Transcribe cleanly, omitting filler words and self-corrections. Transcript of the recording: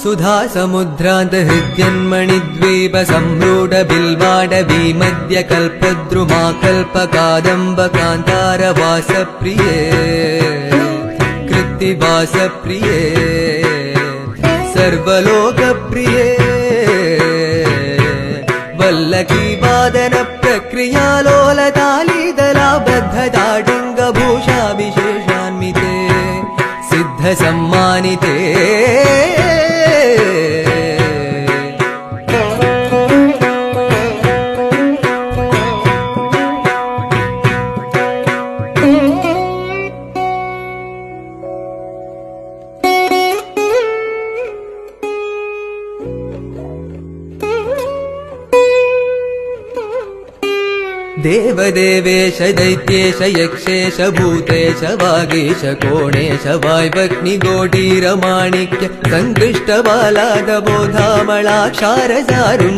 सुधा समुद्रान्त हृद्यन्मणिद्वीप सम्रूढ बिल्वाडवी मध्य कल्पद्रुमा कल्पकादम्ब कान्तार वासप्रिये कृत्तिवासप्रिये सर्वलोकप्रिये वल्लकी वादन प्रक्रियालोलतालीदलाबद्धदाडिङ्गभूषा विशेषान्विते सिद्धसम्मानिते देवदेवेश दैत्येश यक्षेश भूतेश वागीश कोणेश वाय्वग्निगोटीरमाणिक्य सङ्कृष्टबालादबोधामलाक्षारसारुण्य